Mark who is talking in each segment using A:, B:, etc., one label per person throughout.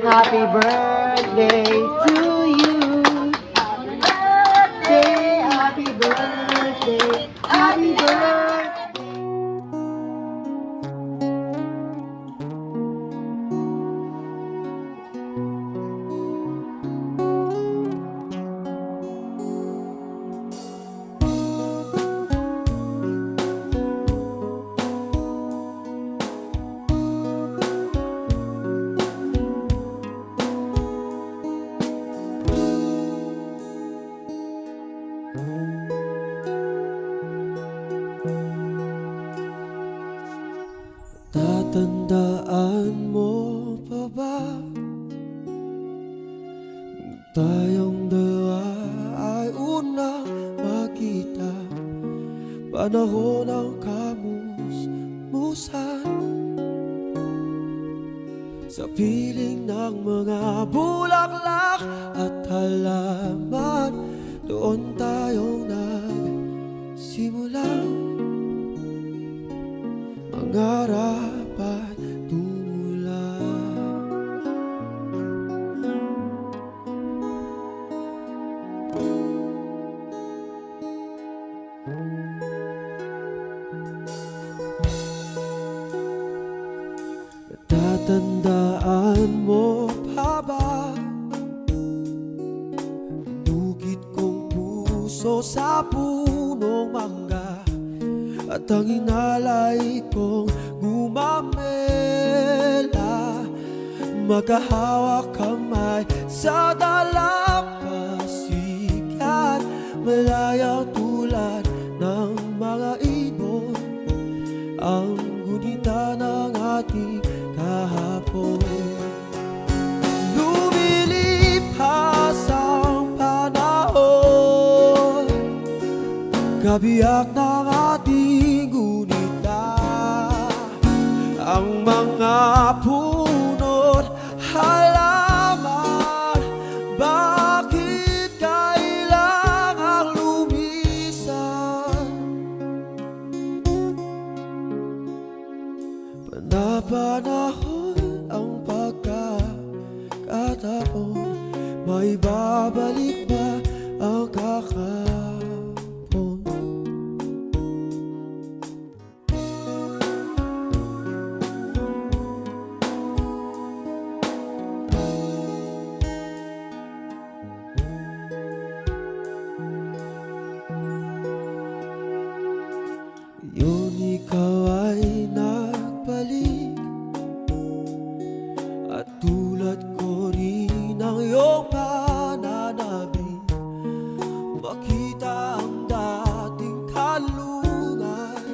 A: Happy birthday to you. Happy birthday, happy birthday.
B: Tatandaan mo pa ba nung tayong dalawa ay unang makita? Panahon ng kamusmusan sa piling ng mga bulaklak at halaman. Doon tayong nagsimulang mangarap at tumulong. Natatandaan mo pa ba bukid kong puso sa punong mangga at ang inalay kong gumamela, magkahawak kamay sa dalampasigan, malayang tulad ng mga ibon, ang gunita ng ating kahapon. Lumilipas ang panahon, kabiyak ng ating gunita, ang mga puno't halaman. Bakit kailangang lumisan? Panapanahon ang pagkakataon, may babalik ba ang kakapon? Yun ikaw ay nagbalik at tulad ko rin ang iyong pananabik, makita ang dating kalungan,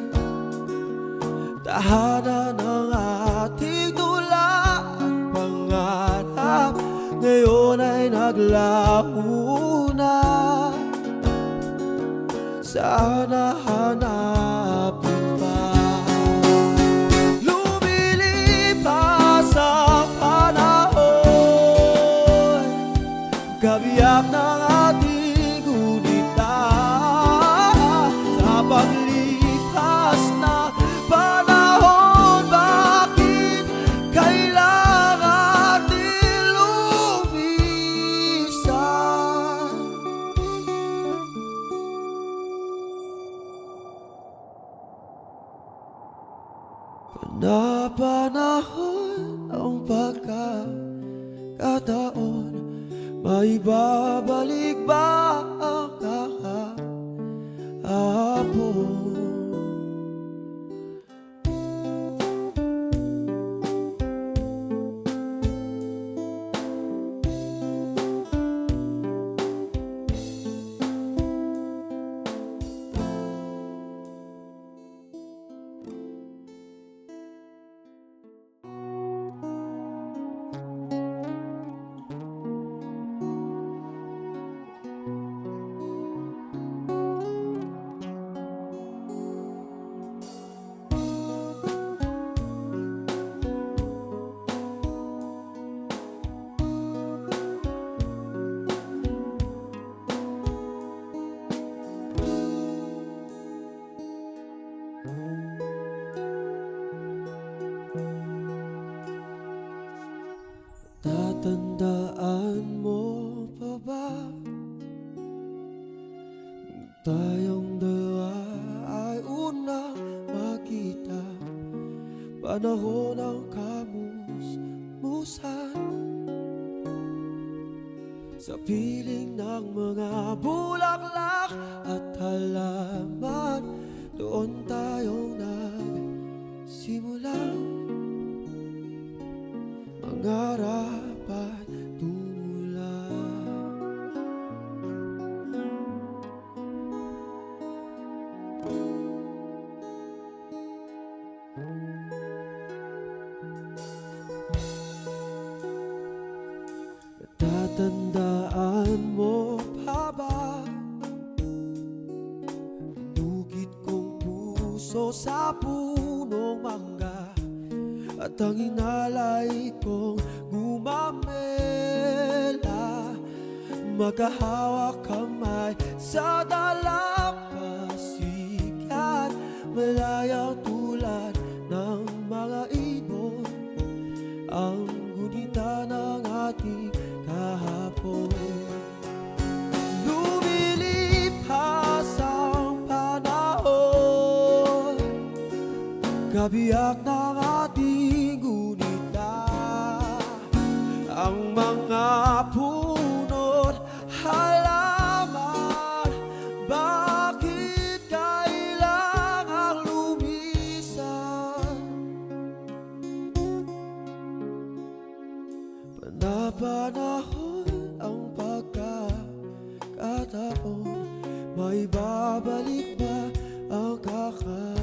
B: tahanan ng ating tula at pangarap, ngayon ay naglaho na. Sana hanapin pa. Lumilipas ang panahon, kabiyak ng ating gunita, sa paglipas na panahon. Bakit kailangan natin lumisan? Panapanahon ang pagkakataon, may babalik ba ang kahapon? Natatandaan mo pa ba nung tayong dalawa ay unang makita? Panahon ng kamus-musan sa piling ng mga bulaklak at halaman. Doon tayong nagsimulang mangarap at tumulong. Natatandaan mo pa ba nugit kong puso sa punong mangga at ang inalay kong gumamela, magkahawak kamay sa dalampasigan, malayang tulad ng mga ibon ang gunita ng ating kahapon. Lumilipas ang panahon, kabiyak ng ating gunita, ang mga puno't halaman. Bakit kailangang lumisan? Panapanahon ang pagkakataon, may babalik ba ang kakapon?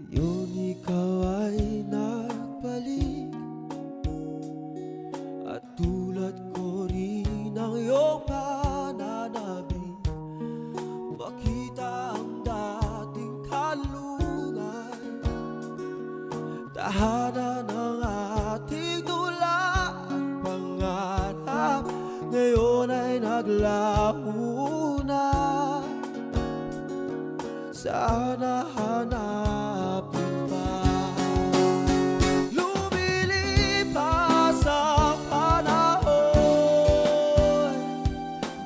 B: Ngayon ikaw ay nagbalik at tulad ko rin ang iyong pananabik, makita ang dating kalungan, tahanan ng ating tula at pangarap, ngayon ay naglaho na. Sana hanapin pa. Lumilipas ang panahon,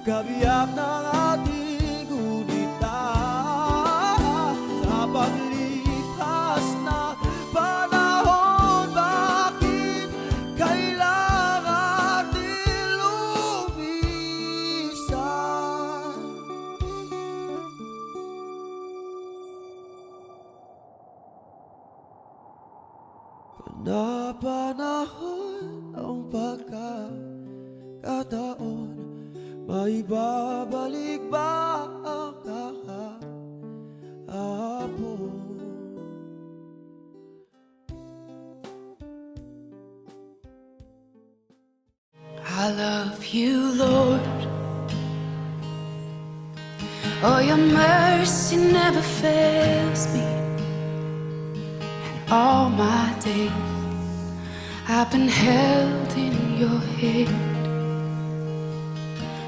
B: kabiyak ng ating gunita, sa paglipas na panahon. Bakit kailangan natin lumisan? Panapanahon ang pagkakataon, may babalik ba ang kahapon?
C: I love you, Lord. Oh, your mercy never fails me. And all my days I've been held in your hand.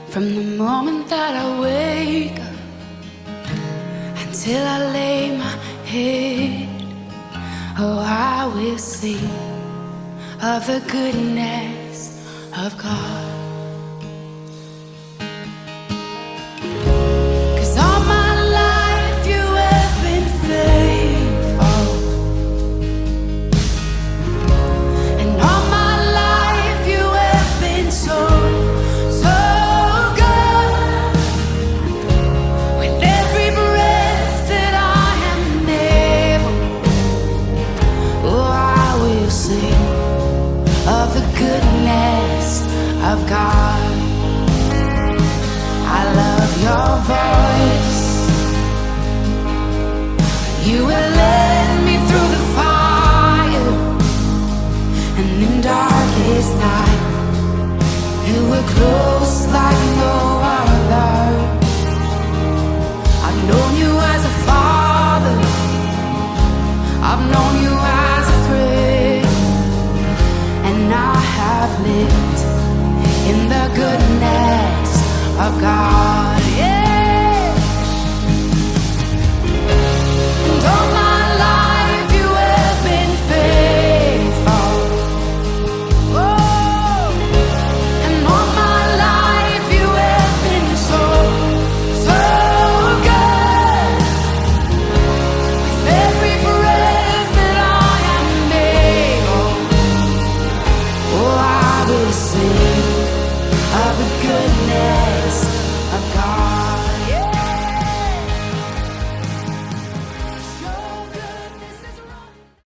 C: From the moment that I wake up until I lay my head, oh, I will sing of the goodness of God. 'Cause all my life you have been faithful, and all my life you have been so, so good. With every breath that I am able, oh, I will sing of the goodness of God. I love your voice. You will led me through the fire, and in darkest night you were close like no other. I've known you as a father, I've known you as a friend. will sing of the goodness